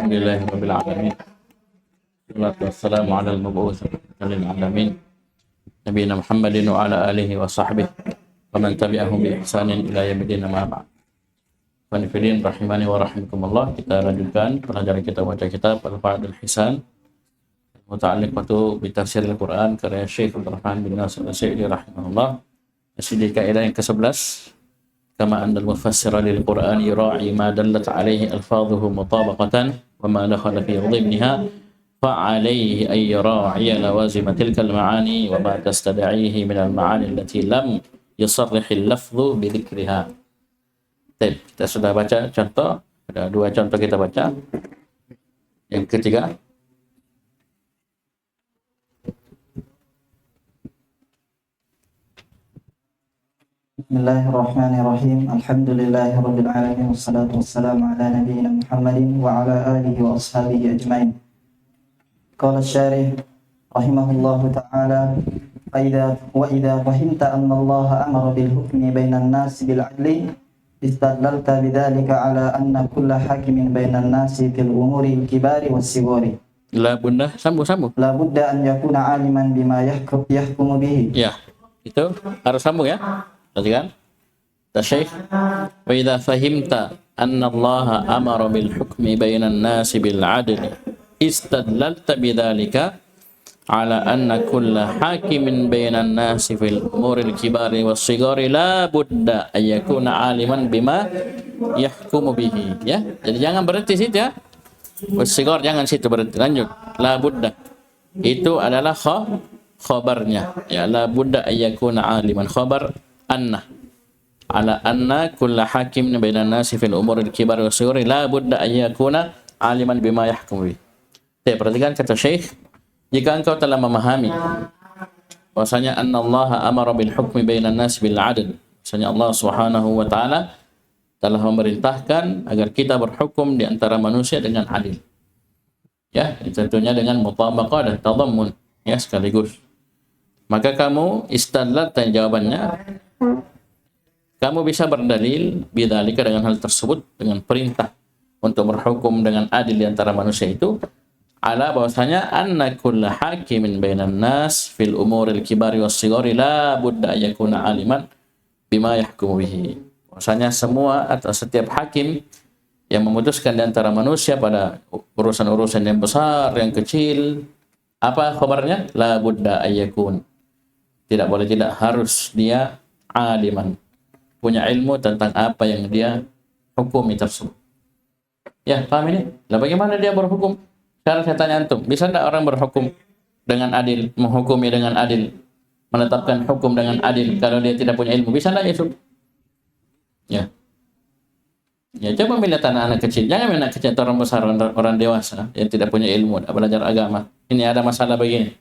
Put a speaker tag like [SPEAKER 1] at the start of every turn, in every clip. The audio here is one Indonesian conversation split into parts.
[SPEAKER 1] Alhamdulillahirabbil alamin. Wassalatu wassalamu ala al-mab'uts lil alamin. Nabiyina Muhammadin wa ala alihi wa sahbihi wa man tabi'ahum bi ihsanin ila yaumil ma ba'd. Wanifidin rahimani wa rahimakumullah. Kita lanjutkan pelajaran kita baca kitab Al-Fa'dul Hisan muta'alliqatu bi tafsir Al-Qur'an karya Syekh Abdul Rahman bin Nasir As-Sa'idi rahimahullah. Masih di kaidah yang ke-11. Kama anna al-mufassira lil Qur'an yura'i ma dallat alayhi alfadhuhu mutabaqatan wa ma dakhala fi dhimniha fa alayhi an yura'i lawazim tilka al-ma'ani wa ma tastad'ihi min al-ma'ani allati lam yusarrih al-lafdhu bi dhikriha. Kita sudah baca contoh, ada dua contoh kita baca. Yang ketiga,
[SPEAKER 2] Bismillahirrahmanirrahim. Alhamdulillahirabbil alamin wassalatu wassalamu ala nabiyyina Muhammadin wa ala alihi wa ashabihi ajmain. Qala asy-syarih rahimahullahu ta'ala, idza fahimta anna Allah amara bil hukmi bainan nas bil 'adli istadlalta bidzalika ala anna kulla hakimin bainan nas fil umuri al-kibari was-sighari.
[SPEAKER 1] La bunda sambung.
[SPEAKER 2] La budda an yakuna 'aliman bima yahkumu bihi.
[SPEAKER 1] Ya, itu harus sambung ya. Perhatikan. Syekh, wa idza fahimta anna Allah amara bil hukmi bainan nasi bil 'adli istadlalta bidzalika ala anna kulla hakimin bainan nasi fil umuril kibari was-sighari la budda ay yakuna 'aliman bima yahkumu bihi. Ya, jadi jangan berhenti situ ya. Was-sighar jangan situ berhenti, lanjut. La budda. Itu adalah khabarnya. Ya, la budda ay yakuna 'aliman, khabar anna ala anna kulla hakim bainan nasi fil umuril kibar was-sighari la budda ay yakuna aliman bima yahkum bi. Perhatikan kata Syekh, jika engkau telah memahami bahwasanya anna Allah amara bil hukmi bainan nasi bil 'adl, bahwasanya Allah Subhanahu wa taala telah memerintahkan agar kita berhukum di antara manusia dengan adil. Ya, tentunya dengan mutabaqah dan tadammun, ya sekaligus. Maka kamu istadlat, dan jawabannya kamu bisa berdalil bidzalika dengan hal tersebut, dengan perintah untuk berhukum dengan adil di antara manusia itu, ala bahwasanya anna kulla hakimin bainan nas fil umuril kibari was-sighari la budda yakuna aliman bima yahkumu bihi. Bahwasanya semua atau setiap hakim yang memutuskan di antara manusia pada urusan-urusan yang besar, yang kecil, apa khabarnya? La budda ayyakun. Tidak boleh, tidak harus dia aliman, punya ilmu tentang apa yang dia hukumi tersebut. Ya, paham ini? Lah bagaimana dia berhukum? Sekarang saya tanya antum, bisa tidak orang berhukum dengan adil, menghukumi dengan adil, menetapkan hukum dengan adil kalau dia tidak punya ilmu? Bisa tidak, Yusuf? Ya. Ya, coba melihat anak-anak kecil. Jangan anak kecil atau orang besar, orang dewasa yang tidak punya ilmu, tidak belajar agama. Ini ada masalah begini.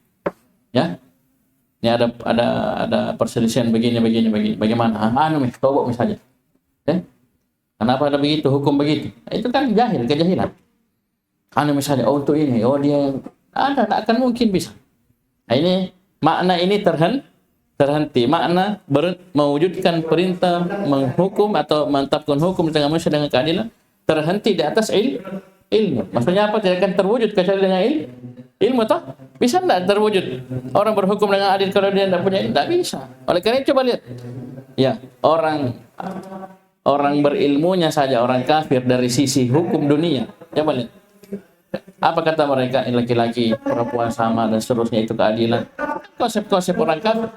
[SPEAKER 1] Ya. Ini ada perselisihan begini. Bagaimana? Tobok misalnya. Kenapa ada begitu, hukum begitu? Itu kan kejahilan. Misalnya, untuk ini, dia tidak akan mungkin bisa. Nah, ini makna ini terhenti. Makna mewujudkan perintah menghukum atau menetapkan hukum di tengah manusia dengan keadilan terhenti di atas ilmu. Maksudnya apa? Tidak akan terwujud kecuali dengan ilmu toh? Bisa tidak terwujud orang berhukum dengan adil kalau dia tidak punya ilmu? Tidak bisa. Oleh karena itu coba lihat. Ya, orang berilmunya saja, orang kafir dari sisi hukum dunia. Coba lihat. Apa kata mereka? Laki-laki, perempuan sama dan seterusnya itu keadilan. Konsep-konsep orang kafir.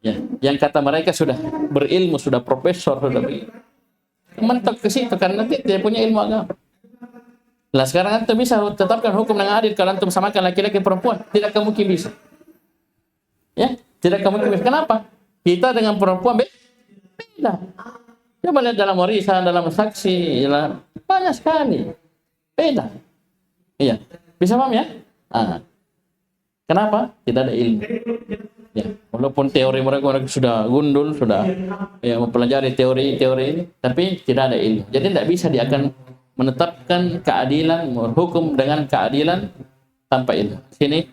[SPEAKER 1] Ya, yang kata mereka sudah berilmu, sudah profesor, sudah begitu. Mentok ke situ karena tidak punya ilmu agama. Lah sekarang antum bisa tetapkan hukum dengan adil kalau antum samakan laki-laki perempuan? Tidak mungkin bisa. Ya, tidak mungkin bisa. Kenapa? Kita dengan perempuan beda. Coba lihat dalam warisan, dalam saksi, banyak sekali. Beda. Iya. Bisa paham ya? Kenapa? Tidak ada ilmu. Ya, walaupun teori mereka sudah gundul, sudah mempelajari teori ini, tapi tidak ada ilmu. Jadi tidak bisa dia akan menetapkan keadilan, berhukum dengan keadilan tanpa ilmu. Sini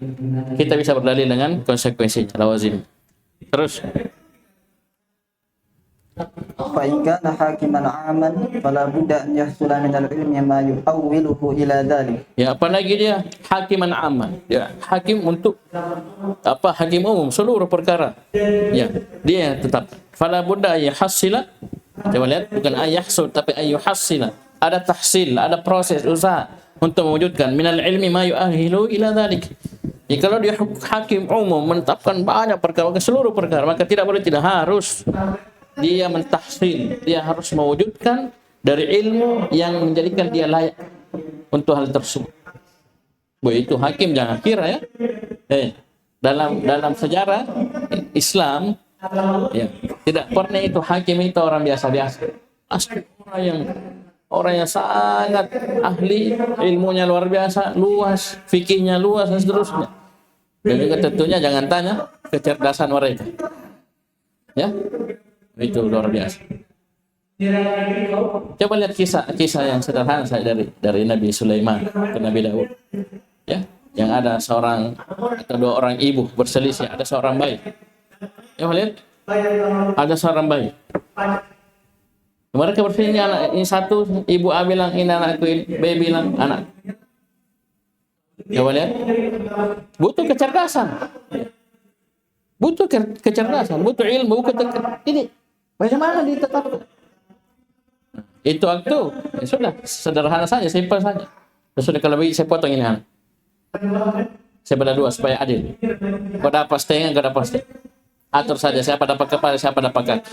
[SPEAKER 1] kita bisa berdalil dengan konsekuensinya, lawazim. Terus
[SPEAKER 2] fa in kana hakiman 'aman fala budda an yahsula min al-'ilmi ma yu'awwiluhu ila dhalik.
[SPEAKER 1] Ya, apalagi dia hakiman aman. Ya, hakim untuk apa? Hakim umum seluruh perkara. Ya, dia yang tetap. Fala budda yahsila. Coba lihat, bukan ayahsul tapi ayuhassila. Ada tahsil, ada proses usaha untuk mewujudkan minal ilmi ma yu'ahilu ila dhalik. Ya, kalau dia hakim umum menetapkan banyak perkara, seluruh perkara, maka tidak boleh, tidak harus dia mentahsil, dia harus mewujudkan dari ilmu yang menjadikan dia layak untuk hal tersebut. Itu hakim, jangan kira ya. Dalam sejarah Islam ya, tidak pernah itu hakim itu orang biasa-biasa. Asli orang yang sangat ahli, ilmunya luar biasa, luas, fikihnya luas dan seterusnya. Dan juga tentunya jangan tanya kecerdasan mereka. Ya. Itu luar biasa. Coba lihat kisah yang sederhana saya dari Nabi Sulaiman ke Nabi Daud. Ya, yang ada seorang atau dua orang ibu berselisih, ada seorang bayi. Coba lihat, ada seorang bayi. Mereka berpikir ini anak, ini satu, ibu A bilang ini anakku, B bilang anak. Coba lihat, butuh kecerdasan. Butuh kecerdasan, butuh ilmu, ini bagaimana ditetapkan? Itu waktu, ya sudah, sederhana saja, simpel saja. Ya sudah, kalau begitu saya potong ini anak. Saya belah dua supaya adil. Kau dapat setengah, kau dapat setengah. Atur saja, siapa dapat kepala, siapa dapat kaki.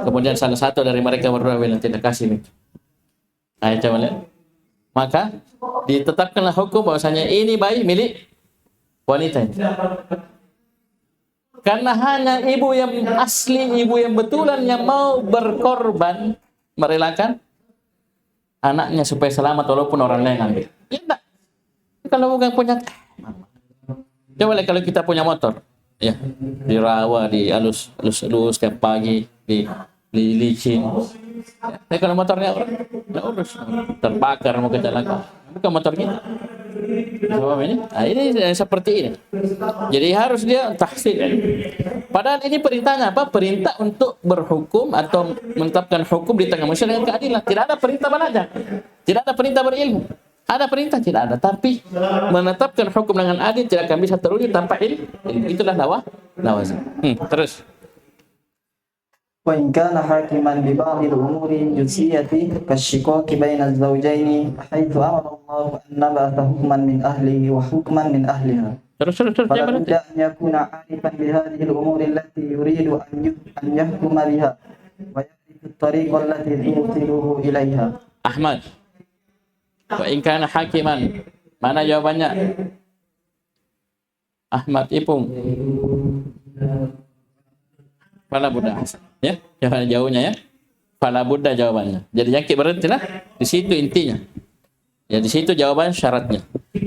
[SPEAKER 1] Kemudian salah satu dari mereka berdua bilang tidak kasih itu. Ayo coba lihat. Maka ditetapkanlah hukum bahwasanya ini bayi milik wanita ini. Karena hanya ibu yang asli, ibu yang betulan yang mau berkorban, merelakan anaknya supaya selamat walaupun orang lain ambil. Ya enggak. Kalau bukan punya, coba lihat kalau kita punya motor, ya dirawa, dialus setiap pagi, di licin. Ya, kalau motornya orang nggak urus, terbakar mau kecelakaan, bukan motor kita. Coba ini, nah ini seperti ini. Jadi harus dia tahsil. Padahal ini perintahnya apa? Perintah untuk berhukum atau menetapkan hukum di tengah manusia dengan keadilan. Tidak ada perintah belajar, tidak ada perintah berilmu. Ada perintah tidak ada, tapi menetapkan hukum dengan adil tidak akan bisa terwujud tanpa ilmu. Itulah lawazim. Terus.
[SPEAKER 2] Wa in kana hakiman bi ba'd al-umuri juz'iyyati kashiqaqi baina az-zawjayn haythu amara Allah an nab'atha hukman min ahlihi wa hukman min ahliha.
[SPEAKER 1] Terus.
[SPEAKER 2] Fala budda an yakuna 'arifan bi hadhihi al-umuri allati yuridu an yahkuma biha wa ya'rifu at-tariqa allati yusiluhu ilaiha.
[SPEAKER 1] Ahmad. Wa in kana hakiman. Mana jawabannya? Ahmad Ipung. Fala Buddha. Ya, jangan jauhnya ya. Fala Buddha jawabannya. Jadi yang berhentilah di situ intinya. Ya di situ jawaban syaratnya.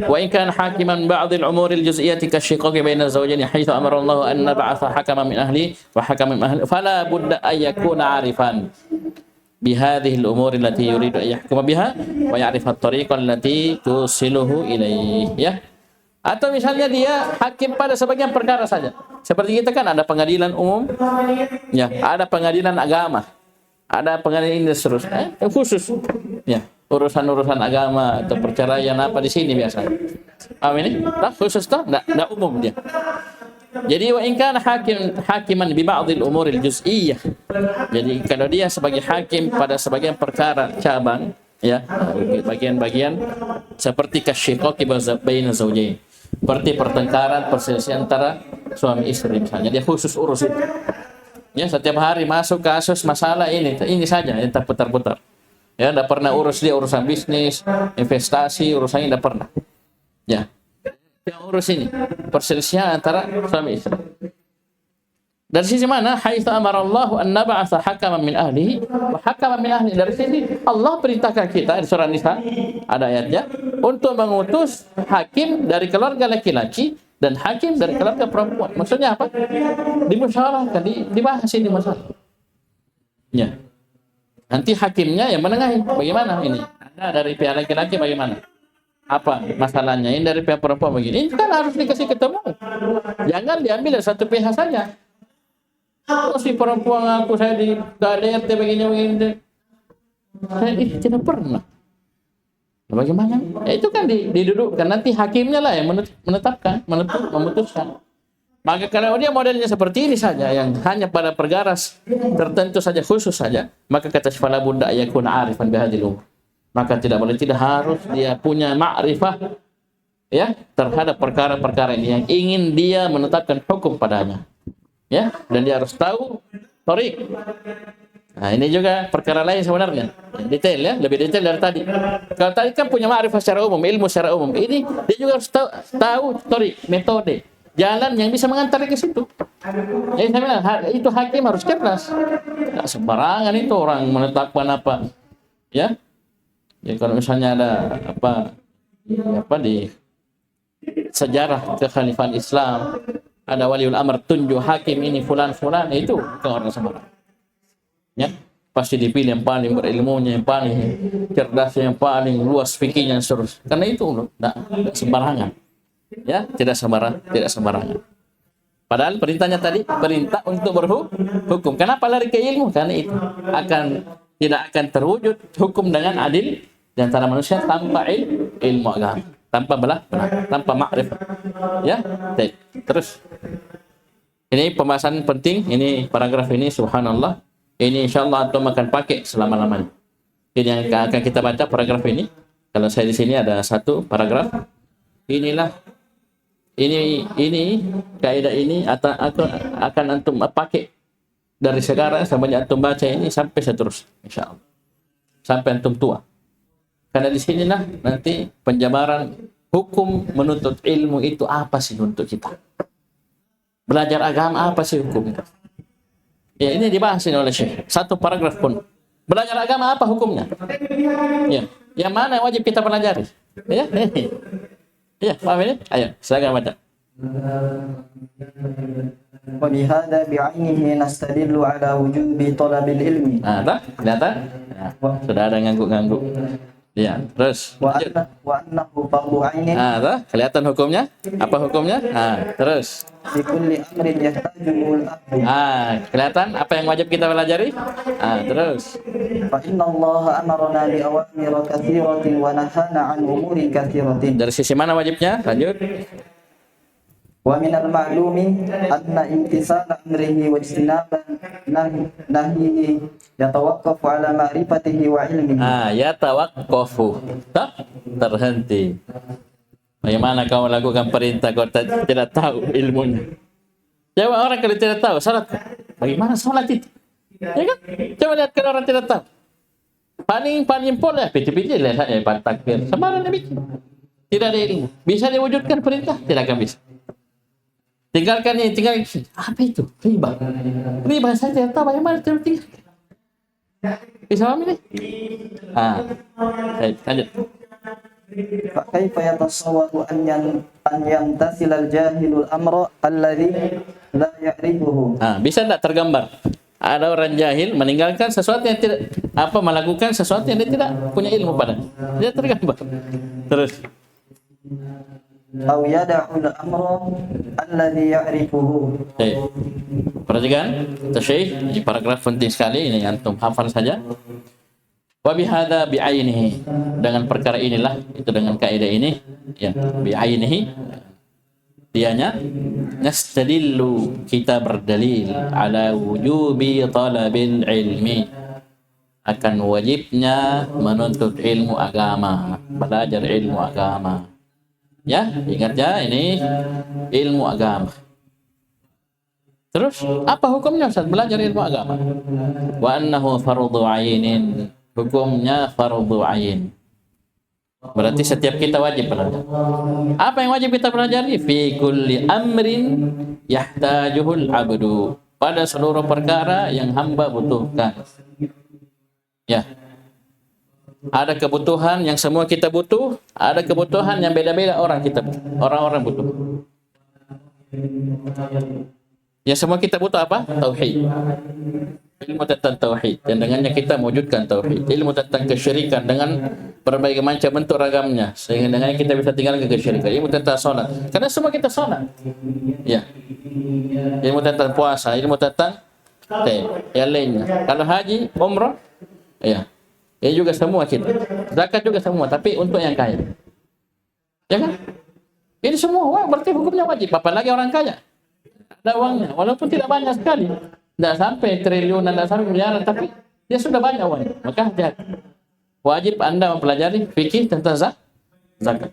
[SPEAKER 1] Wa in kana hakiman ba'd al-umur al-juz'iyyati kashiqaqi baina az-zawjayn haythu amara Allah an nab'atha hakaman min ahli wa hakaman min ahli fala budda an yakuna 'arifan bihadhihi al-umur allati yuridu an yahkuma biha wa ya'rifa at-tariqa allati tusiluhu ilayhi. Ya. Atau misalnya dia hakim pada sebagian perkara saja. Seperti kita kan ada pengadilan umum, ya, ada pengadilan agama, ada pengadilan ini seterusnya, khusus, ya, urusan-urusan agama atau perceraian apa di sini biasa. Amin. Tak khusus tak, tidak umum dia. Jadi wa in kana hakiman bi ba'd al-umur al-juz'iyyah. Jadi kalau dia sebagai hakim pada sebagian perkara cabang, ya, bagian-bagian seperti kasyiqaqi baina zawjayn. Seperti pertengkaran, perselisihan antara suami istri misalnya, dia khusus urus itu. Ya, setiap hari masuk kasus masalah ini saja yang terputar-putar. Ya, tidak pernah urus dia urusan bisnis, investasi, urusannya tidak pernah. Ya, yang urus ini perselisihan antara suami istri. Dari sisi mana? Haitsu amara Allah an nab'atha hakaman min ahlihi wa hakaman min ahli. Dari sisi Allah perintahkan kita di surah Nisa ada ayatnya untuk mengutus hakim dari keluarga laki-laki dan hakim dari keluarga perempuan. Maksudnya apa? Dimusyawarahkan, dibahas ini masalah. Ya. Nanti hakimnya yang menengahi. Bagaimana ini? Anda dari pihak laki-laki bagaimana? Apa masalahnya? Ini dari pihak perempuan begini. Ini kan harus dikasih ketemu. Jangan diambil dari satu pihak saja. Oh, si perempuan aku saya di KDRT begini. Saya tidak pernah. Nah, bagaimana? Ya, itu kan didudukkan, nanti hakimnya lah yang menetapkan, memutuskan. Maka kalau dia modelnya seperti ini saja, yang hanya pada perkara tertentu saja, khusus saja, maka kata fala budda yakun arifan bihadil umur. Maka tidak harus dia punya ma'rifah ya terhadap perkara-perkara ini yang ingin dia menetapkan hukum padanya. Ya, dan dia harus tahu tariq. Nah, ini juga perkara lain sebenarnya. Detail ya, lebih detail dari tadi. Kalau tadi kan punya ma'rifah secara umum, ilmu secara umum. Ini dia juga harus tahu tariq, metode, jalan yang bisa mengantar ke situ. Jadi saya bilang, itu hakim harus cerdas. Tidak sembarangan itu orang menetapkan apa. Ya. Ya kalau misalnya ada apa di sejarah kekhalifahan Islam, ada waliul amr tunjuk hakim ini fulan, itu bukan orang sembarang. Ya, pasti dipilih yang paling berilmunya, yang paling cerdasnya, yang paling luas fikihnya, seterusnya. Karena itu tidak sembarangan. Ya, tidak sembarangan. Padahal perintahnya tadi perintah untuk berhukum. Kenapa lari ke ilmu? Karena itu tidak akan terwujud hukum dengan adil di antara manusia tanpa ilmu agama, tanpa benar, tanpa ma'rifah. Ya, baik. Terus ini pembahasan penting, ini paragraf ini subhanallah. Ini insyaallah antum akan pakai selama-lamanya. Ini yang akan kita baca paragraf ini. Kalau saya di sini ada satu paragraf. Inilah ini kaidah ini akan antum pakai dari sekarang sampai antum baca ini sampai seterusnya insyaallah. Sampai antum tua. Karena di sinilah nanti penjabaran hukum menuntut ilmu itu apa sih untuk kita. Belajar agama apa sih hukum itu? Ya, ini dibahas ini oleh Syekh. Satu paragraf pun. Belajar agama apa hukumnya? Ya, yang mana wajib kita pelajari? Ya, ya, paham ini? Ayo, silakan baca.
[SPEAKER 2] Wa bihadza bi'ainihi nastadillu ala wujubi talabil ilmi.
[SPEAKER 1] Nah, kelihatan? Nah, sudah ada ngangguk-ngangguk. Ya, terus.
[SPEAKER 2] Wa annahu fardu 'ainin.
[SPEAKER 1] Kelihatan hukumnya? Apa hukumnya? Terus.
[SPEAKER 2] Fi kulli amrin yahtajuhu al-'abdu.
[SPEAKER 1] Kelihatan apa yang wajib kita pelajari? Terus.
[SPEAKER 2] Fa inna Allah amarna bi awamir katsiratin wa nahana 'an umurin katsiratin.
[SPEAKER 1] Dari sisi mana wajibnya? Lanjut.
[SPEAKER 2] Wa min al-ma'lumi anna imtisala amrihi wa ijtinaban nahyihi yatawaqqafu ala ma'rifatihi wa ilmihi.
[SPEAKER 1] Yatawaqqafu. Terhenti. Bagaimana kau melakukan perintah kau tidak tahu ilmunya? Jawab orang kalau tidak tahu salat. Bagaimana salat itu? Ya kan? Coba lihat kalau orang tidak tahu. Paling pola piti-piti lihat takbir. Sembarang demikian. Tidak ada ilmu. Bisa diwujudkan perintah? Tidak akan bisa. Tinggalkan ini, apa itu? Riba saya tidak tahu bagaimana cara tinggalkan. Bisa paham ini? Lanjut.
[SPEAKER 2] Kaifa yatasawwaru an yantasil al-jahilul amra alladhi la ya'rifuhu.
[SPEAKER 1] Bisa tidak tergambar? Ada orang jahil meninggalkan sesuatu yang tidak melakukan sesuatu yang dia tidak punya ilmu pada. Dia tergambar. Terus.
[SPEAKER 2] Aw yada'u al-amra alladhi ya'rifuhu.
[SPEAKER 1] Perhatikan, Syekh, ini paragraf penting sekali, ini antum hafal saja. Wa bihadza bi'ainihi, dengan perkara inilah, itu dengan kaidah ini, ya, bi'ainihi, dianya nastadillu, kita berdalil ala wujubi talabil ilmi, akan wajibnya menuntut ilmu agama, belajar ilmu agama. Ya, ingat ya, ini ilmu agama. Terus, apa hukumnya Ustaz belajar ilmu agama? Wa annahu fardhu 'ainin. Hukumnya fardhu 'ain. Berarti setiap kita wajib belajar. Apa yang wajib kita pelajari? Fi kulli amrin yahtajuhul 'abdu. Pada seluruh perkara yang hamba butuhkan. Ya. Ada kebutuhan yang semua kita butuh, ada kebutuhan yang beda-beda orang-orang butuh. Ya, semua kita butuh apa? Tauhid. Ilmu tentang tauhid, dan dengannya kita mewujudkan tauhid. Ilmu tentang kesyirikan dengan berbagai macam bentuk ragamnya, sehingga dengannya kita bisa tinggalkan kesyirikan. Ilmu tentang salat, karena semua kita salat. Ya. Ilmu tentang puasa, ilmu tentang Yang lainnya. Kalau haji, umrah, ya. Ya juga semua kita. Zakat juga semua, tapi untuk yang kaya. Ya kan? Ini semua berarti hukumnya wajib. Apalagi orang kaya. Ada uangnya, walaupun tidak banyak sekali. Tidak sampai triliunan, tidak sampai miliaran, tapi dia sudah banyak uangnya. Maka hati-hati. Wajib Anda mempelajari fikih tentang zakat.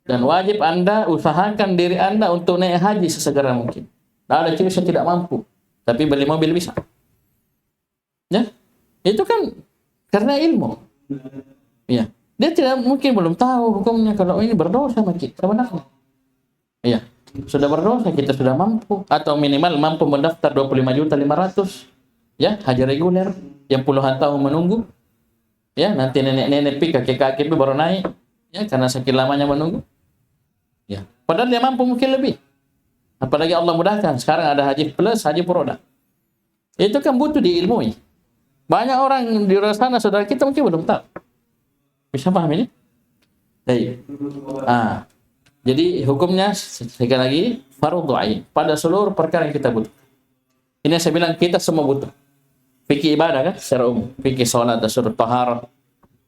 [SPEAKER 1] Dan wajib Anda usahakan diri Anda untuk naik haji sesegera mungkin. Nah, ada ciri saya tidak mampu, tapi beli mobil bisa. Ya, itu kan karena ilmu. Ya, dia tidak mungkin belum tahu hukumnya kalau ini berdosa sama kita sebenarnya. Iya, sudah berdosa kita sudah mampu atau minimal mampu mendaftar 25.500.000 ya haji reguler yang puluhan tahun menunggu. Ya, nanti nenek-nenek kakek-kakek baru naik ya karena sekian lamanya menunggu. Ya, padahal dia mampu mungkin lebih. Apalagi Allah mudahkan. Sekarang ada haji plus, haji produk. Itu kan butuh diilmui. Banyak orang di luar sana saudara kita mungkin belum tahu. Bisa paham ini? Baik. Jadi hukumnya sekali lagi fardhu ain pada seluruh perkara yang kita butuh. Ini saya bilang kita semua butuh. Fikih ibadah kan secara umum, fikih salat, suruh taharah,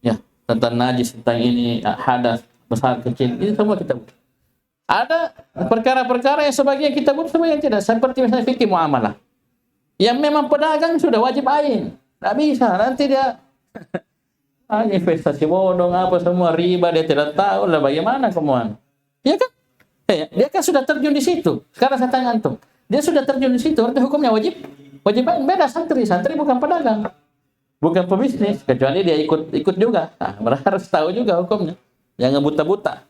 [SPEAKER 1] ya, tentang najis, tentang ini hadas besar kecil, ini semua kita butuh. Ada perkara-perkara yang sebagian kita butuh, sebagian tidak. Seperti misalnya fikih muamalah. Yang memang pedagang sudah wajib ain. Tidak bisa, nanti dia investasi bodong apa semua riba dia tidak tahu lah bagaimana kemuan. Ya kan? Dia kan sudah terjun di situ. Sekarang saya tanya antum, dia sudah terjun di situ, berarti hukumnya wajib ain. Beda santri bukan pedagang, bukan pebisnis, kecuali dia ikut juga. Harus tahu juga hukumnya. Jangan buta-buta.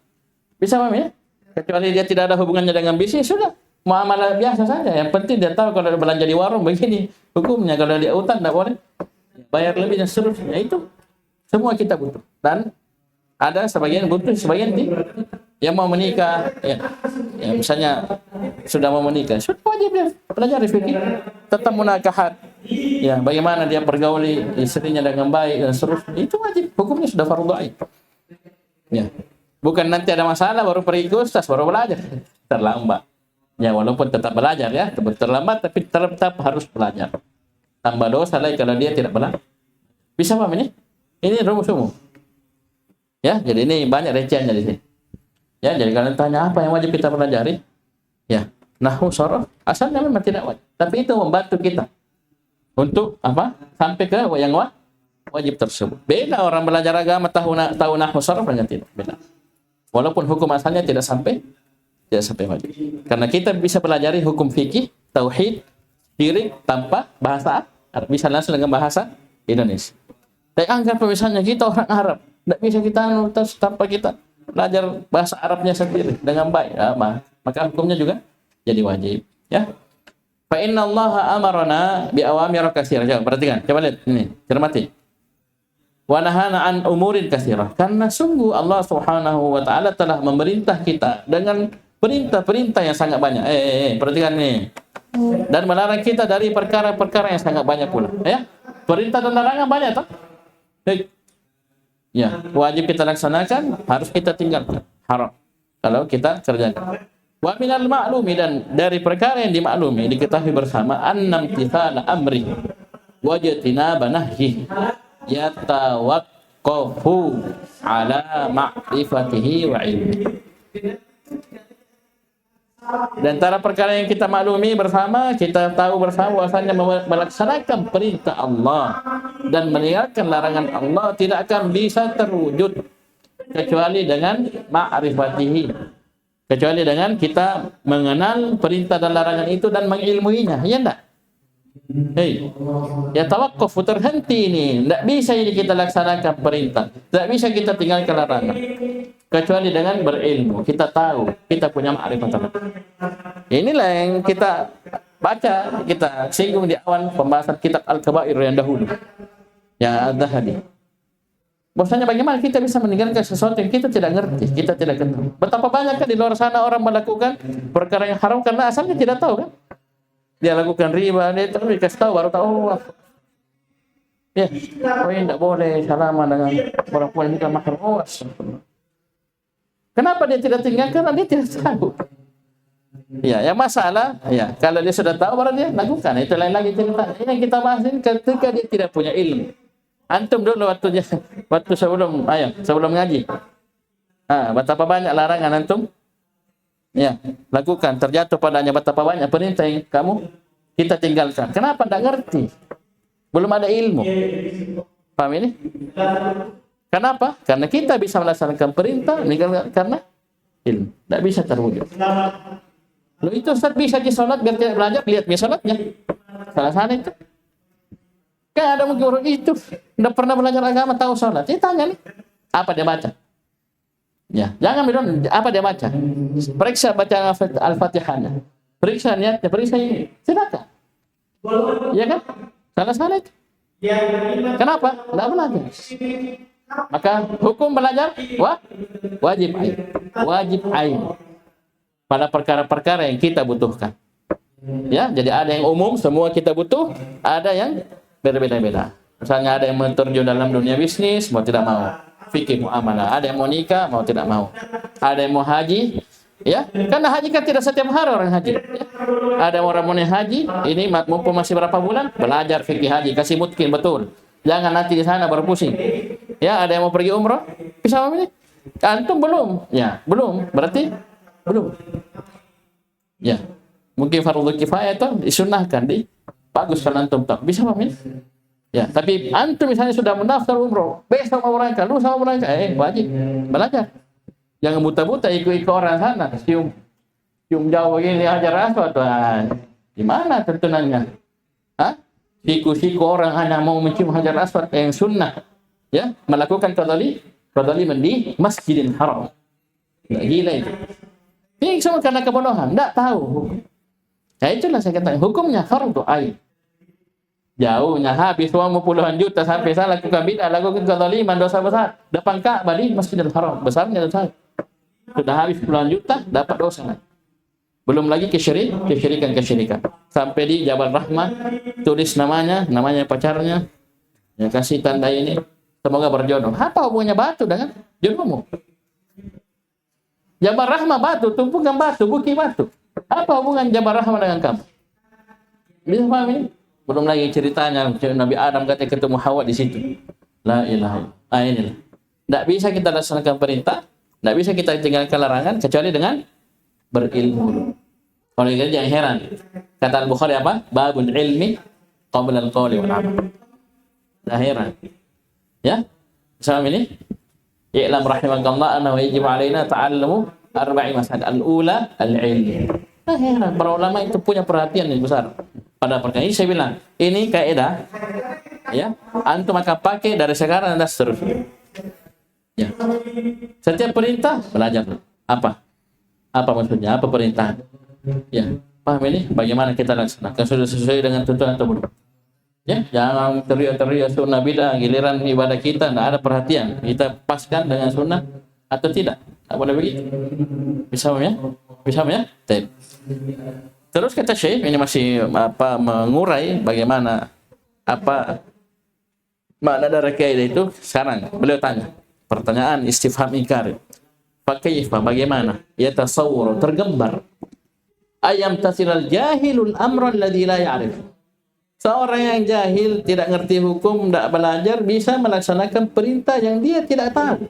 [SPEAKER 1] Bisa paham ya? Kecuali dia tidak ada hubungannya dengan bisnis, sudah muamalah biasa saja. Yang penting dia tahu kalau belanja di warung begini hukumnya, kalau dia utang tidak boleh bayar lebih dan seterusnya. Itu semua kita butuh. Dan ada sebagian butuh, sebagian tidak. Yang mau menikah, ya misalnya sudah mau menikah, sudah wajib dia pelajari fikih tentang munakahat. Ya, bagaimana dia pergauli istrinya dengan baik dan seterusnya. Itu wajib, hukumnya sudah fardhu ain. Ya. Bukan nanti ada masalah baru pergi ke ustaz baru belajar. Terlambat. Ya walaupun tetap belajar ya, terlambat tapi tetap harus belajar. Tambah dosa lagi kalau dia tidak belajar. Bisa paham ini? Ini rumus umum. Ya, jadi ini banyak rinciannya di sini. Ya, jadi kalian tanya apa yang wajib kita pelajari? Ya, nahwu sharaf asalnya memang tidak wajib, tapi itu membantu kita untuk apa? Sampai ke yang wajib tersebut. Beda orang belajar agama tahu nahwu sharaf dengan tidak beda. Walaupun hukum asalnya tidak sampai wajib. Karena kita bisa pelajari hukum fikih, tauhid, syirik tanpa bahasa Arab, bisa langsung dengan bahasa Indonesia. Tapi anggap misalnya kita orang Arab, tidak bisa kita tanpa kita belajar bahasa Arabnya sendiri dengan baik, maka hukumnya juga jadi wajib. Ya. Fa inna Allah amarna bi awamir katsirah. Perhatikan, coba lihat ini, cermati. Wa nahana an umurin katsirah. Karena sungguh Allah Subhanahu wa taala telah memerintah kita dengan perintah-perintah yang sangat banyak. Perhatikan nih. Dan melarang kita dari perkara-perkara yang sangat banyak pula, ya. Perintah dan larangan banyak toh? Ya, wajib kita laksanakan, harus kita tinggalkan. Haram kalau kita kerjakan. Wa minal ma'lumi, dan dari perkara yang dimaklumi diketahui bersama, annam tithala amri wajtina banahhi yatawaqqafu ala ma'rifatihi wa ilmi. Dan antara perkara yang kita maklumi bersama, kita tahu bersama bahwasanya melaksanakan perintah Allah dan meninggalkan larangan Allah tidak akan bisa terwujud kecuali dengan ma'rifatihi, kecuali dengan kita mengenal perintah dan larangan itu dan mengilmuinya, ya enggak? Ya tawaqquf, terhenti ini. Tidak bisa ini kita laksanakan perintah, tidak bisa kita tinggalkan larangan kecuali dengan berilmu. Kita tahu, kita punya ma'rifat. Inilah yang kita baca, kita singgung di awal pembahasan kitab Al-Kabair yang dahulu, yang Az-Zahabi. Bahwasanya bagaimana kita bisa meninggalkan sesuatu yang kita tidak ngerti, kita tidak kenal. Betapa banyak kan di luar sana orang melakukan perkara yang haram karena asalnya tidak tahu kan. Dia lakukan riba, dia terus dikasih tahu baru tahu. Ya, ini tidak boleh salaman dengan perempuan ini kan mahram. Kenapa dia tidak tinggalkan? Karena dia tidak tahu. Ya, yang masalah, ya, kalau dia sudah tahu baru dia lakukan. Itu lain lagi cerita. Ini yang kita bahas ini ketika dia tidak punya ilmu. Antum dulu waktu sebelum ngaji. Betapa banyak larangan antum? Ya, lakukan. Terjatuh padanya betapa banyak perintah yang kita tinggalkan. Kenapa? Tidak ngerti. Belum ada ilmu. Paham ini? Kenapa? Karena kita bisa melaksanakan perintah karena ilmu. Tidak bisa terwujud. Loh itu Ustaz bisa di sholat biar tidak belajar, lihat dia sholatnya. Salah sana itu. Kayak ada mungkin orang itu tidak pernah belajar agama tahu sholat. Dia tanya nih, apa dia baca? Ya, jangan bilang apa dia baca. Periksa baca Al-Fatihahnya. Periksa niatnya, periksa ini. Silakan. Iya kan? Salah sana itu. Kenapa? Tidak belajar. Maka hukum belajar wajib ain. Wajib ain. Pada perkara-perkara yang kita butuhkan. Ya, jadi ada yang umum semua kita butuh, ada yang berbeda-beda. Misalnya ada yang terjun dalam dunia bisnis, mau tidak mau. Fikih muamalah, ada yang mau nikah, mau tidak mau. Ada yang mau haji, ya, karena haji kan tidak setiap hari orang haji. Ya. Ada orang mau haji, ini mumpung masih berapa bulan, belajar fikih haji, kasih mungkin betul. Jangan nanti di sana baru pusing. Ya, ada yang mau pergi umroh, bisa memilih. Antum belum, ya, belum, berarti belum. Ya, mungkin fardu kifayah itu disunnahkan bagus kalau antum tak bisa memilih. Ya, tapi antum misalnya sudah mendaftar umroh, besok mau berangkat, lusa mau berangkat, wajib belajar. Jangan buta-buta ikut orang sana, cium jauh begini Hajar Aswad, gimana tentunannya? Siku-siku orang hanya mau mencium Hajar Aswad yang sunnah, ya, melakukan qadaliman di Masjidil Haram. Nggak gila itu. Ini semua karena kebodohan, tidak tahu. Ya itulah saya katakan, hukumnya fardu ain. Jauhnya habis uang puluhan juta sampai saya lakukan bid'ah, lakukan kezaliman, dosa besar. Depan Ka'bah di Masjidil Haram, besarnya dosa. Sudah habis puluhan juta, dapat dosa lagi. Belum lagi kesyirikan. Sampai di Jabal Rahmah, tulis namanya pacarnya, ya kasih tanda ini, semoga berjodoh. Apa hubungannya batu dengan jodohmu? Jabal Rahmah batu, tumpukan batu, bukit batu. Apa hubungan Jabal Rahmah dengan kamu? Bisa paham ini? Belum lagi ceritanya Nabi Adam katanya ketemu Hawa di situ. La ilaha illallah. Inilah. Tidak bisa kita laksanakan perintah, tidak bisa kita tinggalkan larangan kecuali dengan berilmu. Kalau gitu jangan heran. Kata Al-Bukhari apa? Babul ilmi qabla al-qawli wal amal. Tidak heran. Ya? Sama ini. I'lam rahimakallah anna wajib alaina ta'allamu arba'i masail. Al-ula al-ilmi. Nah, heran. Para ulama itu punya perhatian yang besar pada perkara ini. Saya bilang, ini kaidah, ya, antum akan pakai dari sekarang dan seterusnya. Ya. Setiap perintah belajar apa maksudnya, apa perintah. Ya, paham ini? Bagaimana kita laksanakan, sudah sesuai dengan tuntunan atau belum? Ya, jangan teriak-teriak sunnah bid'ah, giliran ibadah kita tidak ada perhatian. Kita paskan dengan sunnah atau tidak? Tak boleh begitu. Bisa ya? Bisa ya? Terus kata Syekh, ini masih mengurai bagaimana makna dari kaidah itu. Sekarang beliau tanya, pertanyaan istifham inkar. Fakaifa, bagaimana? Yatasawwaru, tergambar. Ayam tasilal jahilul amra alladhi la ya'rif. Seorang yang jahil, tidak ngerti hukum, tidak belajar, bisa melaksanakan perintah yang dia tidak tahu.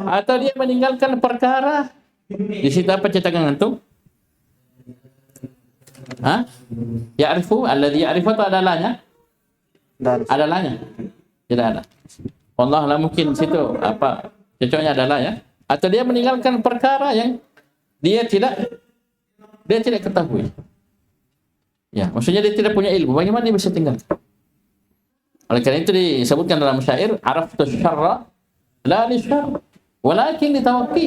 [SPEAKER 1] Atau dia meninggalkan perkara. Di situ apa cetakan antum? Ya'rifu, alladhi ya'rifu itu ada lanya? Ada lanya? Tidak ada. Allah lah, mungkin situ apa cocoknya adalah ya. Atau dia meninggalkan perkara yang dia tidak ketahui. Ya, maksudnya dia tidak punya ilmu. Bagaimana dia bisa tinggal? Oleh karena itu disebutkan dalam syair, araftu syarra la li syarr, walakin li tawaqqi.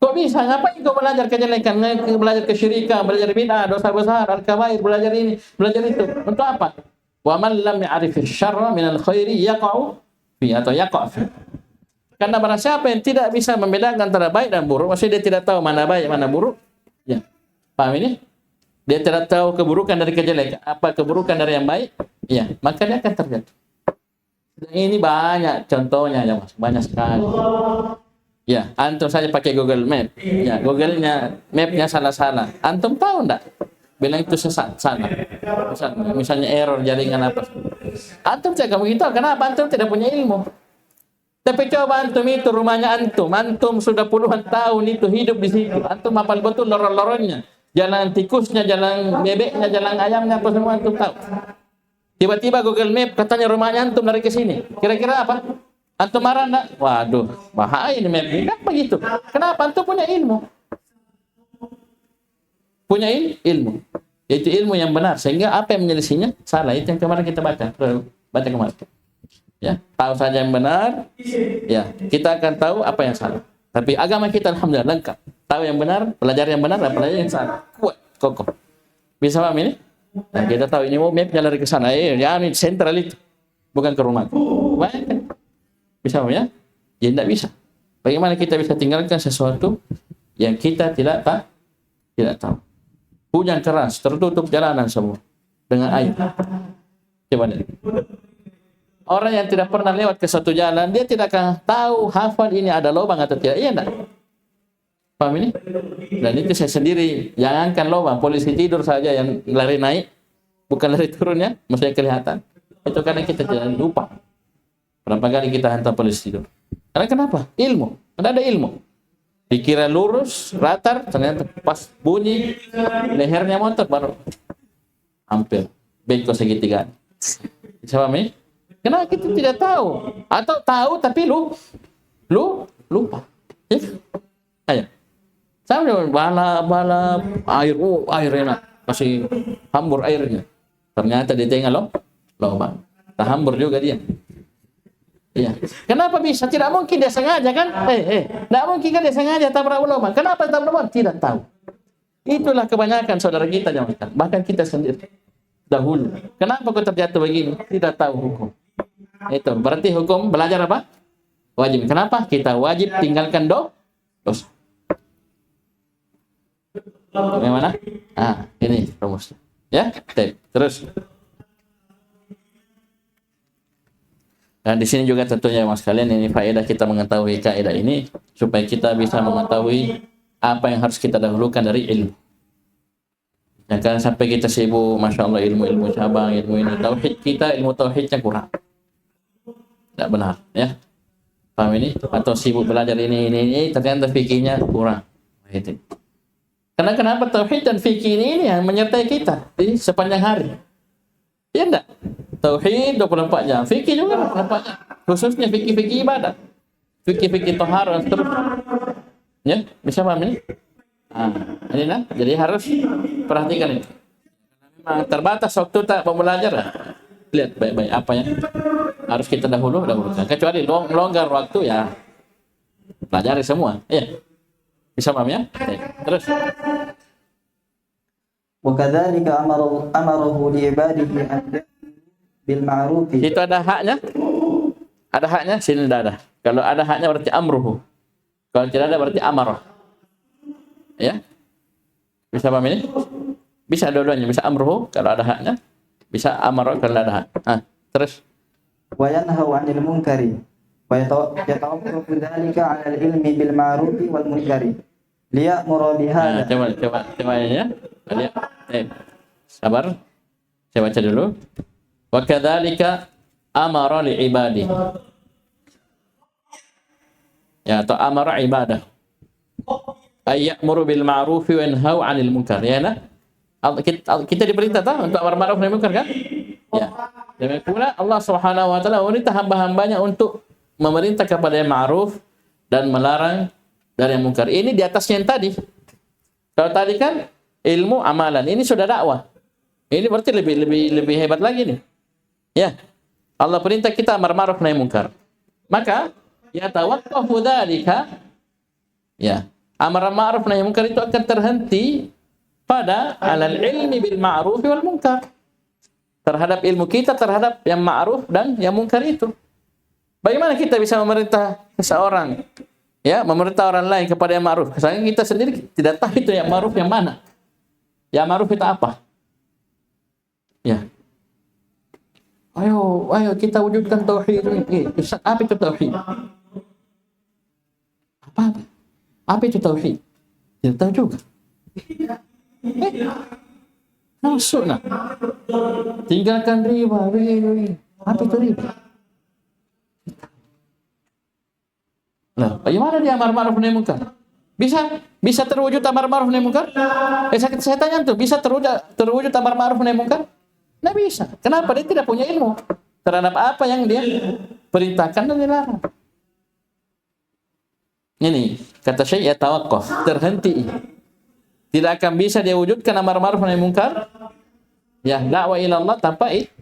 [SPEAKER 1] Kok bisa? Ngapain kau belajar kejelekan, belajar kesyirikan, belajar bid'ah, dosa besar, al-kabair, belajar ini, belajar itu? Untuk apa? Wa man lam ya'rif syarra min al-khairi yaqa'u fi atau yaqa' fi. Karena barang siapa yang tidak bisa membedakan antara baik dan buruk, maksudnya dia tidak tahu mana baik, mana buruk. Ya. Paham ini? Dia tidak tahu keburukan dari kejelekan, apa keburukan dari yang baik, ya, maka dia akan terjatuh. Dan ini banyak contohnya ya Mas, banyak sekali. Ya, antum saja pakai Google Map. Ya, Google-nya, map-nya salah-salah. Antum tahu enggak? Bilang itu sesat, salah. Misalnya error jaringan apa. Antum tidak begitu. Kenapa? Antum tidak punya ilmu. Tapi coba antum itu rumahnya antum sudah puluhan tahun itu hidup di situ. Antum hafal betul lorong-lorongnya. Jalan tikusnya, jalan bebeknya, jalan ayamnya, apa semua antum tahu. Tiba-tiba Google Map katanya rumahnya antum lari ke sini. Kira-kira apa? Antum marah enggak? Waduh, bahaya ini map ini. Kan begitu. Kenapa? Antum punya ilmu. Punya ilmu. Itu ilmu yang benar. Sehingga apa yang menyelisihinya? Salah. Itu yang kemarin kita baca. Baca kemarin. Ya, tahu saja yang benar. Ya, kita akan tahu apa yang salah. Tapi agama kita alhamdulillah lengkap. Tahu yang benar, belajar yang benar, dan belajar yang salah. Kuat, kokoh. Bisa paham ini? Nah, kita tahu ini mau mapnya lari ke sana. Ya, ini sentral itu. Bukan ke rumah. Baik. Bisa ya? Ya tidak bisa. Bagaimana kita bisa tinggalkan sesuatu yang kita tidak tahu. Hujan keras, tertutup jalanan semua dengan air. Coba lihat. Orang yang tidak pernah lewat ke satu jalan, dia tidak akan tahu hafal ini ada lubang atau tidak. Iya enggak? Paham ini? Dan itu saya sendiri, jangankan lubang, polisi tidur saja yang lari naik, bukan lari turunnya, maksudnya kelihatan. Itu karena kita tidak lupa. Berapa kali kita hantar polisi tidur? Karena kenapa? Ilmu. Karena ada ilmu. Dikira lurus, rata, ternyata pas bunyi lehernya motor baru hampir bengkok segitiga. Bisa paham ini? Karena kita tidak tahu. Atau tahu tapi lupa. Ya? Ayo. Sama balap, air enak. Kasih hambur airnya. Ternyata dia tinggal lubang. Tak hambur juga dia. Iya. Kenapa bisa? Tidak mungkin dia sengaja kan? Tidak mungkin kan dia sengaja tabrak lubang. Kenapa tabrak lubang? Tidak tahu. Itulah kebanyakan saudara kita zaman sekarang. Bahkan kita sendiri dahulu. Kenapa kau terjatuh begini? Tidak tahu hukum. Itu berarti hukum belajar apa? Wajib. Kenapa? Kita wajib tinggalkan dosa. Bagaimana? Ini rumusnya. Ya, terus. Dan di sini juga tentunya mas kalian ini faedah kita mengetahui kaidah ini supaya kita bisa mengetahui apa yang harus kita dahulukan dari ilmu. Jangan sampai kita sibuk, masya Allah ilmu cabang, ilmu ini tauhid kita ilmu tauhidnya kurang, tidak benar, ya. Paham ini? Atau sibuk belajar ini ternyata fikihnya kurang. Itu. Karena kenapa tauhid dan fikih ini yang menyertai kita di sepanjang hari, ya enggak? Tauhid 24 jam, fikih juga 24 jam. Khususnya fikih ibadah. Fikih taharah terus. Ya, bisa paham ini? Ini nah, jadi harus perhatikan itu. Memang terbatas waktu tak mau belajar. Lihat baik-baik apa yang harus kita dahulukan. Kecuali longgar waktu ya pelajari semua. Iya. Bisa paham ya? Terus.
[SPEAKER 2] Wa kadzalika amarahu li ibadihi an bil ma'ruf.
[SPEAKER 1] Itu ada haknya? Ada haknya? Sini tidak ada. Kalau ada haknya berarti amruhu. Kalau tidak ada berarti amarah. Ya? Bisa paham ini? Bisa dua-duanya. Bisa amruhu kalau ada haknya. Bisa amarah kalau ada hak. Terus.
[SPEAKER 2] Wa yanhahu 'anil munkari. Wa yatawaqqafu dzalika 'ala al-ilmi bil ma'ruf wal munkari. Liya'muru bihadza.
[SPEAKER 1] Coba ya. Lihat. Sabar. Saya baca dulu. Wa kadzalika amara li ibadi. Ya, atau amara ibadah. Ay ya'muru bil ma'ruf wa yanhau 'anil munkar. Ya, nah. Kita diperintah untuk amar ma'ruf nahi munkar kan? Ya. Demikian pula Allah Subhanahu wa taala memerintah hamba-hambanya untuk memerintah kepada yang ma'ruf dan melarang dari yang munkar. Ini di atasnya yang tadi. Kalau tadi kan ilmu amalan, ini sudah dakwah. Ini berarti lebih hebat lagi nih. Ya. Allah perintah kita amar ma'ruf nahi munkar. Maka ya tawaqqafu dzalika, ya, amar ma'ruf nahi munkar itu akan terhenti pada alal ilmi bil ma'ruf wal munkar. Terhadap ilmu kita terhadap yang ma'ruf dan yang munkar itu. Bagaimana kita bisa memerintah seseorang, ya, memerintah orang lain kepada yang ma'ruf? Karena kita sendiri tidak tahu itu yang ma'ruf yang mana. Yang ma'ruf itu apa? Ya. Ayo kita wujudkan tauhid ini. Ustaz, apa itu tauhid? Apa Apa? Apa itu tauhid? Tidak tahu juga. Masuk nah. Tinggalkan riba. Apa itu riba? Nah, bagaimana dia amar ma'ruf nahi munkar? Bisa terwujud amar ma'ruf nahi munkar? Saya tanya tuh, bisa terwujud amar ma'ruf nahi munkar? Nggak bisa. Kenapa? Dia tidak punya ilmu terhadap apa yang dia perintahkan dan dilarang. Ini kata Syekh, ya tawaqqaf, terhenti. Tidak akan bisa dia wujudkan amar ma'ruf nahi munkar, ya dakwah ila Allah tanpa itu.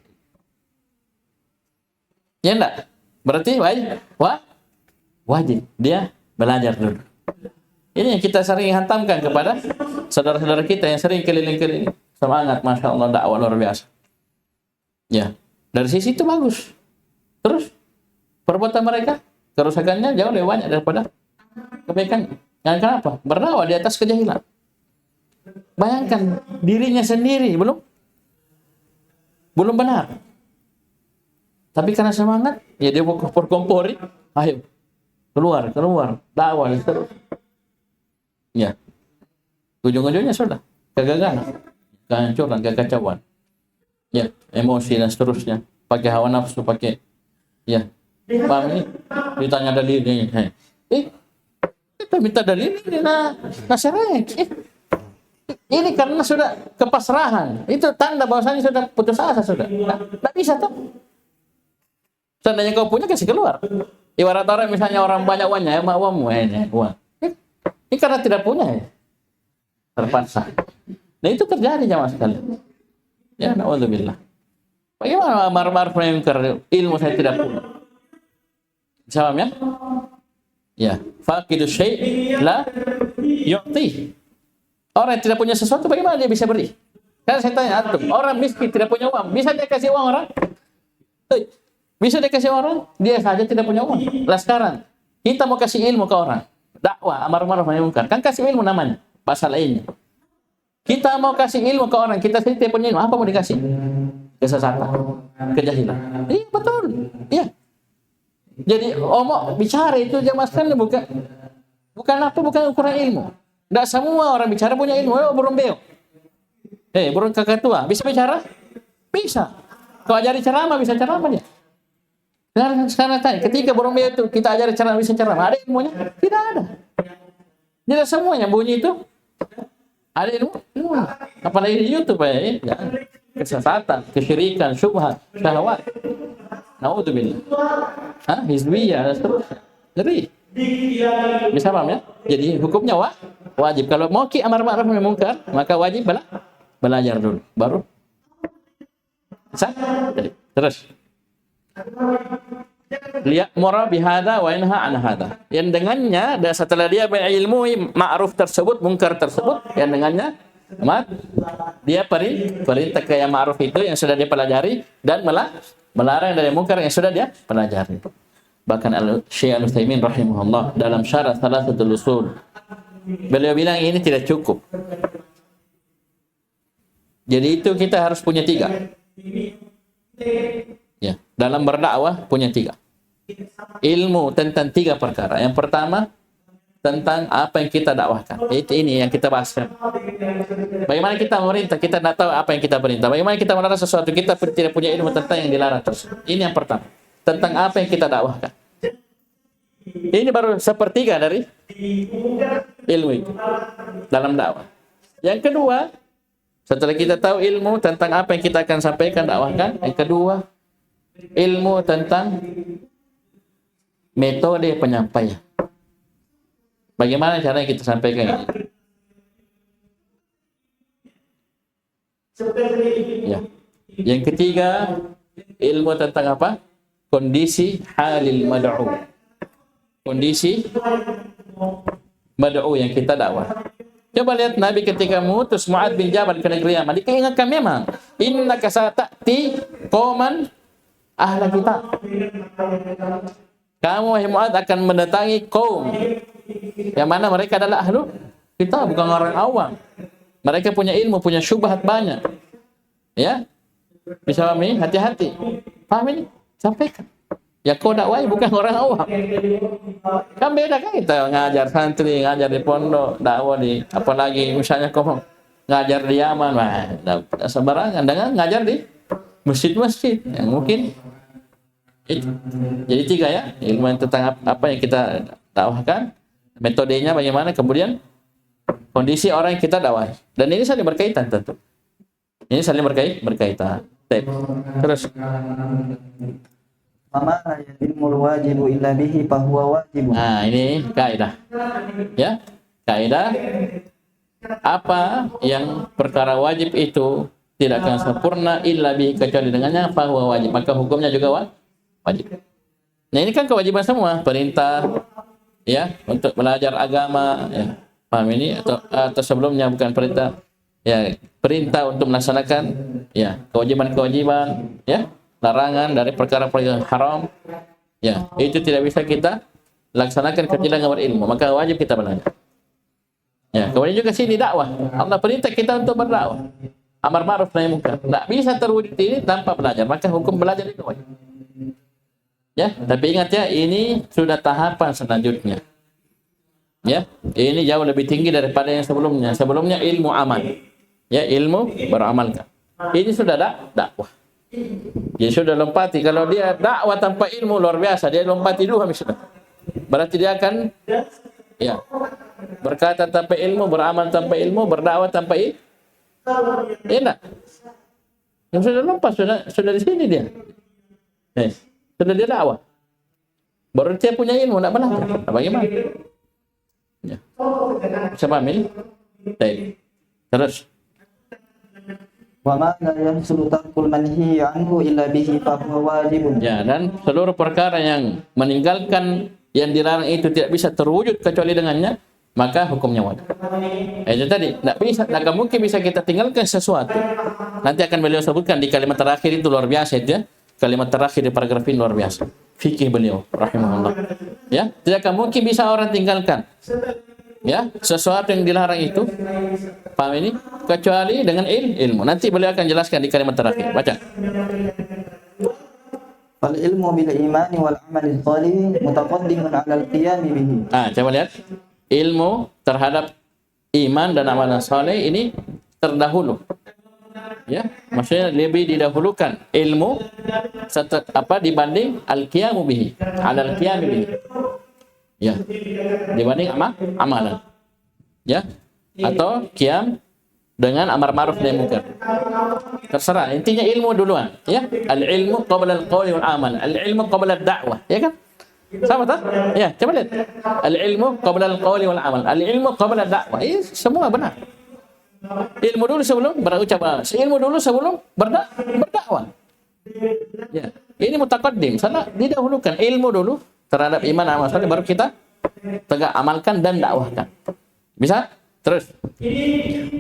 [SPEAKER 1] Ya enggak? Berarti wajib dia belajar dulu. Ini yang kita sering hantamkan kepada saudara-saudara kita yang sering keliling-keliling. Semangat, Masya Allah, dakwah luar biasa. Ya, dari sisi itu bagus. Terus, perbuatan mereka, kerusakannya jauh lebih banyak daripada kebaikan. Yang kenapa? Berdakwah di atas kejahilan. Bayangkan, dirinya sendiri belum benar. Tapi karena semangat, ya dia berkompori, ayo, keluar, dakwah, terus. Ya, ujung-ujungnya sudah, kegagalan, kehancuran, kekacauan. Ya, emosi dan seterusnya, pakai hawa nafsu, pakai, ya, paham ini? Ditanya dalilnya, kita minta dalil ini, nasirnya, ini karena sudah kepasrahan, itu tanda bahwasanya sudah putus asa sudah, nggak bisa tuh. Seandainya kau punya kasih keluar. Ibarat orang misalnya orang banyak uangnya, uangmu ini uang. Ini karena tidak punya ya, terpaksa. Nah itu terjadi jamaah sekalian. Ya, na'udzubillah. Bagaimana amar ma'ruf nahi munkar? Ilmu saya tidak punya. Paham ya? Ya, faqidu syai' la yu'ti. Orang yang tidak punya sesuatu bagaimana dia bisa beri? Kan saya tanya antum, orang miskin tidak punya uang, bisa dia kasih uang orang? Bisa dia kasih orang? Dia saja tidak punya uang. Lah sekarang kita mau kasih ilmu ke orang, dakwah amar ma'ruf nahi munkar, kan kasih ilmu namanya, pasal lainnya. Kita mau kasih ilmu ke orang, kita sendiri tidak punya ilmu, apa mau dikasih? Kesesatan, kejahilan. Iya betul, iya. Jadi omong bicara itu jamaah sekalian bukan ukuran ilmu. Tidak semua orang bicara punya ilmu. Burung beo, burung kakak tua bisa bicara? Bisa. Kau ajari ceramah bisa ceramah dia. Sekarang tanya, ketika burung beo itu kita ajari ceramah bisa ceramah, ada ilmunya? Tidak ada. Tidak semuanya bunyi itu ada ilmu. Apalagi di YouTube ya. Kesesatan, kesyirikan, syubhat, syahwat. Naudzubillah. Hizbiyah dan seterusnya. Ngeri. Bisa paham ya? Jadi hukumnya wajib. Kalau mau amar ma'ruf nahi munkar, maka wajib belajar dulu. Baru bisa? Jadi, terus. Liya'mura bihadza wa yanha 'an hadza. Yang dengannya setelah dia berilmu ma'ruf tersebut, munkar tersebut, yang dengannya dia perintah ke yang ma'ruf itu yang sudah dia pelajari dan melarang dari munkar yang sudah dia pelajari. Bahkan Syekh Al-Utsaimin rahimahullah dalam syarah Thalathatul Usul, beliau bilang ini tidak cukup. Jadi itu kita harus punya 3. Ya, dalam berdakwah punya 3. Ilmu tentang 3 perkara. Yang pertama tentang apa yang kita dakwahkan. Ini yang kita bahaskan. Bagaimana kita memerintah, kita tidak tahu apa yang kita perintah. Bagaimana kita melarang sesuatu, kita tidak punya ilmu tentang yang dilarang tersebut. Ini yang pertama. Tentang apa yang kita dakwahkan. Ini baru 1/3 dari ilmu itu dalam dakwah. Yang kedua, setelah kita tahu ilmu tentang apa yang kita akan sampaikan, dakwahkan. Yang kedua, ilmu tentang metode penyampaian. Bagaimana caranya kita sampaikan ini? Ya. Yang ketiga, ilmu tentang apa? Kondisi halil mad'u. Kondisi mad'u yang kita dakwah. Coba lihat Nabi ketika mengutus Mu'adz bin Jabal ke negeri Yaman, diingatkan memang, innaka sata'ti qauman ahla kitab. Kamu wahai Mu'adz akan mendatangi kaum yang mana mereka adalah ahlu kitab, bukan orang awam. Mereka punya ilmu, punya syubhat banyak. Ya, bisa pahami? Hati-hati. Paham ini? Sampaikan. Ya kau dakwah bukan orang awam. Kan beda kan kita ngajar santri, ngajar di pondok, dakwah di apalagi misalnya kau ngajar di Yaman, wah, sembarangan dengan ngajar di masjid-masjid yang mungkin itu. Jadi 3 ya, ilmu yang tentang apa yang kita dakwahkan, metodenya bagaimana, kemudian kondisi orang yang kita dakwah. Dan ini saling berkaitan tentu. Ini saling berkaitan. Terus
[SPEAKER 2] Mama la yatimul wajibu illa bihi fahuwa wajib.
[SPEAKER 1] nah, ini kaidah. Ya, kaidah apa yang perkara wajib itu tidak akan sempurna illa bihi kecuali dengannya fahuwa wajib, maka hukumnya juga wajib. Nah, ini kan kewajiban semua, perintah ya untuk belajar agama ya. Paham ini atau sebelumnya bukan perintah. Ya, perintah untuk melaksanakan ya kewajiban-kewajiban ya. Larangan dari perkara-perkara haram, ya itu tidak bisa kita laksanakan kecuali dengan berilmu, maka wajib kita belajar. Ya, kemudian juga sini dakwah. Allah perintah kita untuk berdakwah, amar ma'ruf nahi munkar. Tidak bisa terwujud ini tanpa belajar, maka hukum belajar itu wajib. Ya, tapi ingat ya, ini sudah tahapan selanjutnya. Ya, ini jauh lebih tinggi daripada yang sebelumnya. Sebelumnya ilmu amal, ya ilmu beramalkan. Ini sudah dakwah. Dia sudah lompati. Kalau dia dakwah tanpa ilmu luar biasa, dia lompati 2 misalnya. Berarti dia akan ya berkata tanpa ilmu, beramal tanpa ilmu, berdakwah tanpa ilmu. Enak. Yang sudah lompat sudah di sini dia. Sudah dia dakwah. Baru dia punya ilmu, nak belajar. Bagaimana? Ya. Bisa paham ini? Baik. Terus.
[SPEAKER 2] Wa ma la yahsulu tarkul manhi anhu illa bihi fa huwa wajibun.
[SPEAKER 1] Ya, dan seluruh perkara yang meninggalkan yang dilarang itu tidak bisa terwujud kecuali dengannya, maka hukumnya wajib. Itu tadi, tidak mungkin bisa kita tinggalkan sesuatu. Nanti akan beliau sebutkan di kalimat terakhir itu luar biasa itu ya. Kalimat terakhir di paragraf ini luar biasa. Fikih beliau rahimahullah. Ya, tidak akan mungkin bisa orang tinggalkan ya sesuatu yang dilarang itu, paham ini, kecuali dengan ilmu. Nanti beliau akan jelaskan di kalimat terakhir. Baca.
[SPEAKER 2] Fal ilmu bil imani wal amali shalih mutaqaddimun 'ala al qiyam bihi.
[SPEAKER 1] Coba lihat. Ilmu terhadap iman dan amalan saleh ini terdahulu. Ya, maksudnya lebih didahulukan ilmu dibanding al-qiyamu bihi, 'ala al-qiyam bihi. Ya, dibanding amalan. Ya, atau qiyam dengan amar ma'ruf nahi munkar. Terserah, intinya ilmu duluan, ya. Al-ilmu qabla al-qawli wal amal. Al-ilmu qabla ad-da'wah, ya kan? Sama tak? Ya, coba lihat. Al-ilmu qabla al-qawli wal amal. Al-ilmu qabla ad-da'wah. Ini semua benar. Ilmu dulu sebelum berucap. Ilmu dulu sebelum berdakwah. Ya, ini mutaqaddim, salah didahulukan ilmu dulu terhadap iman amal saleh, baru kita tegak amalkan dan dakwahkan. Bisa? Terus.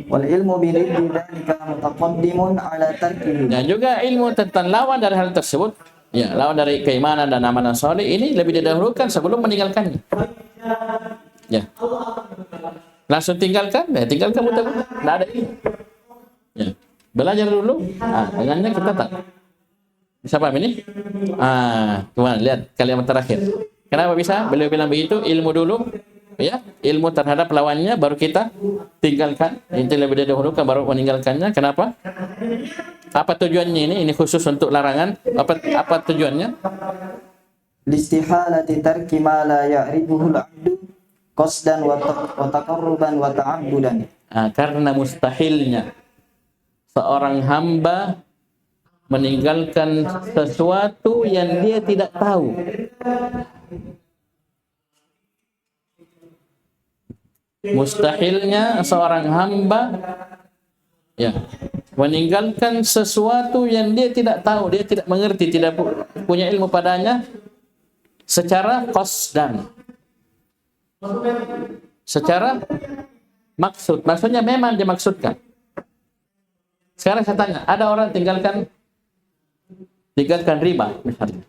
[SPEAKER 2] Wal ilmu bi dzalika mutaqaddimun 'ala tarkihi.
[SPEAKER 1] Dan juga ilmu tentang lawan dari hal tersebut, ya, lawan dari keimanan dan amalan saleh ini lebih didahulukan sebelum meninggalkannya. Ya. Langsung tinggalkan, ya tinggalkan mudah-mudah. Tidak ada ini. Ya. Belajar dulu, dengannya kita tak. Bisa paham ini? Kemana? Lihat kalimat terakhir. Kenapa bisa? Beliau bilang begitu, ilmu dulu, ya, ilmu terhadap lawannya baru kita tinggalkan. Itu lebih didahulukan baru meninggalkannya. Kenapa? Apa tujuannya ini? Ini khusus untuk larangan. Apa tujuannya?
[SPEAKER 2] Listihalati tarki ma la ya'rifuhu al-'abdu qasdan wa taqarruban wa ta'abbudan.
[SPEAKER 1] Karena mustahilnya seorang hamba meninggalkan sesuatu yang dia tidak tahu. Mustahilnya seorang hamba ya meninggalkan sesuatu yang dia tidak tahu, dia tidak mengerti, tidak punya ilmu padanya secara qasdan. Secara maksudnya memang dimaksudkan. Sekarang saya tanya, ada orang tinggalkan riba misalnya.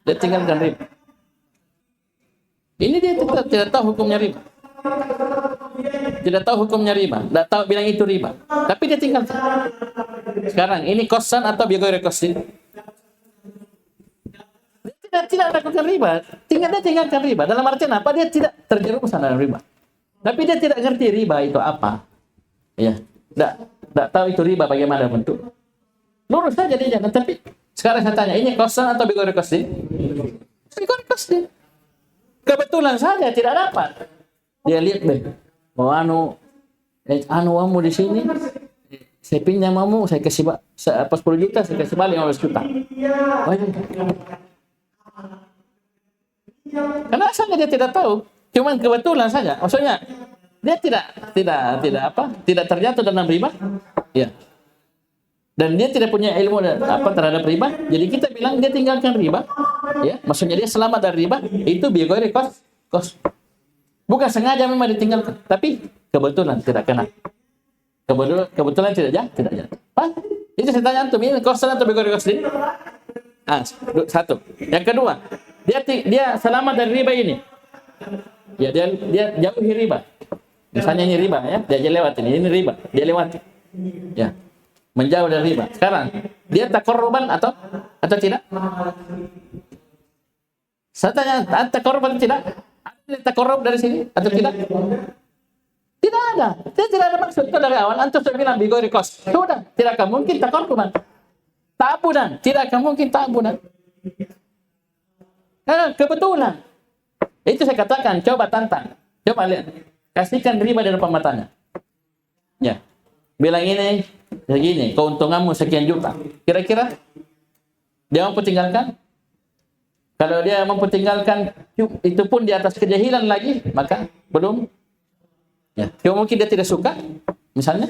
[SPEAKER 1] Dia tinggalkan riba. Ini dia tidak tahu hukumnya riba. Tidak tahu hukumnya riba, tidak tahu bilang itu riba. Tapi dia tinggalkan. Sekarang ini kosan atau bigoy kosin? Dia tidak lakukan riba, dia tinggalkan riba. Dalam artian apa? Dia tidak terjerumus dalam riba. Tapi dia tidak ngerti riba itu apa. Ya, tidak tahu itu riba bagaimana bentuk. Lurus saja dia jangan. Tapi sekarang saya tanya, ini kosan atau bigori kosin? Bigori kosin. Kebetulan saja tidak dapat. Dia lihat deh, oh kamu di sini, saya pinjam kamu, saya kasih 10 juta, saya kasih balik 15 juta. Oh, ya. Karena asalnya dia tidak tahu, cuman kebetulan saja. Maksudnya dia tidak terjatuh dalam riba, ya. Dan dia tidak punya ilmu terhadap riba. Jadi kita bilang dia tinggalkan riba, ya. Maksudnya dia selamat dari riba. Itu bigori kos. Bukan sengaja memang ditinggalkan, tapi kebetulan tidak kena. Kebetulan tidak jatuh. Pak, itu saya tanya antum, ini kosan atau bigori kosin? Satu. Yang kedua, dia selamat dari riba ini. Ya, dia jauhi riba. Misalnya ini riba, ya, dia lewat ini riba, dia lewati. Ya, menjauh dari riba. Sekarang dia takorruban atau tidak? Saya tanya, takorruban tidak? Ada takorrub dari sini atau tidak? Tidak ada. Dia tidak ada maksud. Itu dari awal antum sudah bilang bigori kos. Sudah, tidak akan mungkin takorruban. Ta'abudan, tidak akan mungkin ta'abudan. Kebetulan. Itu saya katakan, coba tantang. Coba lihat. Kasihkan riba di depan matanya. Ya. Bilang ini, begini, keuntunganmu sekian juta. Kira-kira dia mampu tinggalkan? Kalau dia mampu tinggalkan, itu pun di atas kejahilan lagi, maka belum. Ya. Mungkin dia tidak suka, misalnya.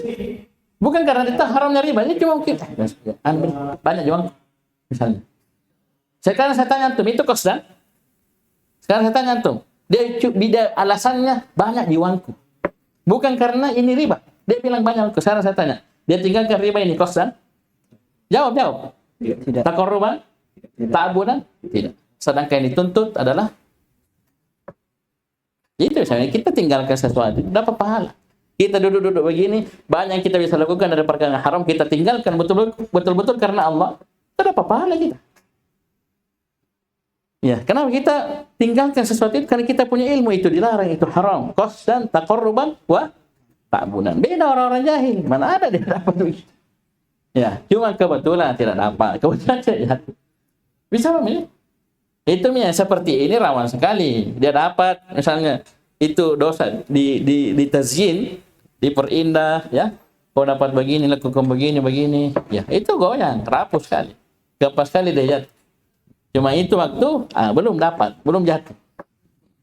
[SPEAKER 1] Bukan karena dia haramnya riba, ini cuma mungkin banyak juang, misalnya. Sekarang saya tanya antum, itu kos dan? Sekarang saya tanya antum, dia alasannya banyak di uangku. Bukan karena ini riba. Dia bilang banyak uangku. Sekarang saya tanya, dia tinggalkan riba ini kos dan? Jawab.
[SPEAKER 2] Tidak.
[SPEAKER 1] Takorruban? Ta'abudan? Tidak. Sedangkan yang dituntut adalah itu misalnya kita tinggalkan sesuatu, dapat pahala. Kita duduk-duduk begini, banyak yang kita bisa lakukan dari perkara haram, kita tinggalkan betul-betul karena Allah, kita dapat pahala kita. Ya, kenapa kita tinggalkan sesuatu itu? Karena kita punya ilmu itu dilarang, itu haram. Kos dan takorruban wa ta'budan. Beda orang-orang jahil, mana ada dia dapat begitu. Ya, cuma kebetulan tidak dapat, kebetulan tidak jatuh. Bisa memilih. Itu seperti ini rawan sekali. Dia dapat misalnya itu dosa di tazyin, diperindah, ya. Kau dapat begini, lakukan begini. Ya, itu goyang, rapuh sekali. Gampang sekali dia jatuh. Cuma itu waktu belum dapat, belum jatuh.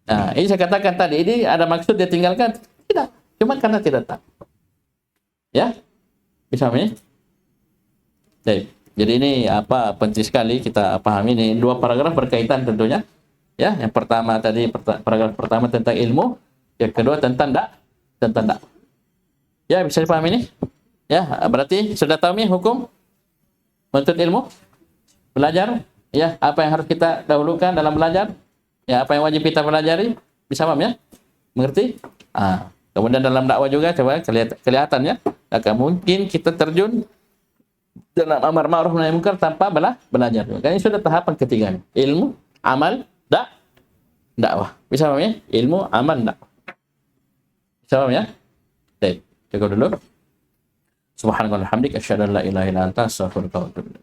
[SPEAKER 1] Nah, ini saya katakan tadi, ini ada maksud dia tinggalkan? Tidak, cuma karena tidak tahu. Ya. Bisa memilih? Baik. Jadi ini penting sekali kita pahami ini dua paragraf berkaitan tentunya. Ya, yang pertama tadi paragraf pertama tentang ilmu, yang kedua tentang dakwah. Ya, bisa dipahami ini? Ya, berarti sudah tahu nih hukum menuntut ilmu? Belajar? Ya, apa yang harus kita dahulukan dalam belajar? Ya, apa yang wajib kita pelajari? Bisa paham ya? Mengerti? Kemudian dalam dakwah juga coba kelihatan ya. Akan mungkin kita terjun dalam amar ma'ruf nahi munkar tanpa belajar. Makanya sudah tahapan ketiga. Ilmu, amal, dakwah. Bisa paham ya? Ilmu, amal, dakwah. Bisa paham ya? Baik, cukup dulu. Subhanallah walhamdulillah asyhadu an la ilaha illa anta astaghfiruka wa atubu ilaik.